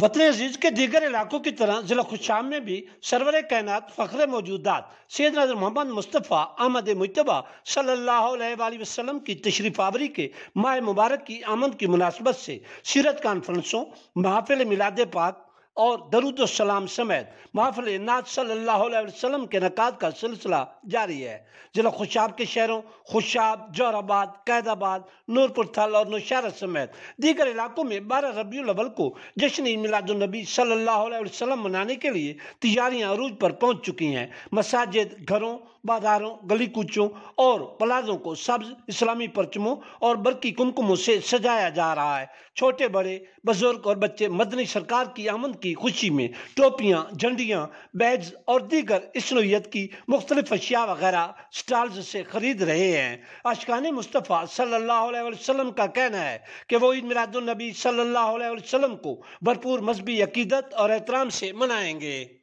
वतन अजीज के दीगर इलाकों की तरह जिला खुशाम में भी सरवर कायनात फ़ख्र मौजूदात सैयदना मोहम्मद मुस्तफ़ा अहमद मुज्तबा सल्लल्लाहु अलैहि वसल्लम की तशरीफ़ आवरी के माह मुबारक की आमद की मुनासबत से सीरत कॉन्फ्रेंसों, महफिल मिलाद पाक और दरूद सलाम समेत महफिल नात सल्लल्लाहु अलैहि वसल्लम के नकाद का सिलसिला जारी है। जिला खुशाब के शहरों खुशाब, जौहराबाद, कैदाबाद, नूरपुर थल और नौशहरा समेत दीगर इलाकों में 12 रबीउल अव्वल को जश्न ईद मिलादुन नबी सल्लल्लाहु अलैहि वसल्लम मनाने के लिए तैयारियां अरूज पर पहुंच चुकी हैं। मसाजिद, घरों, बाजारों, गली कूचों और प्लाजों को सब्ज इस्लामी परचमों और बरकी कुमकुमों से सजाया जा रहा है। छोटे बड़े, बुजुर्ग और बच्चे मदनी सरकार की आमद की खुशी में टोपियां, झंडियां, बैज और दीगर इस नौइयत की मुख्तलिफ अशिया वगैरह स्टॉल्स से खरीद रहे हैं। आशिकाने मुस्तफ़ा सल्लल्लाहु अलैहि वसल्लम का कहना है कि वो ईद मिलादुन नबी सल्लल्लाहु अलैहि वसल्लम को भरपूर मजहबी अकीदत और एहतराम से मनाएंगे।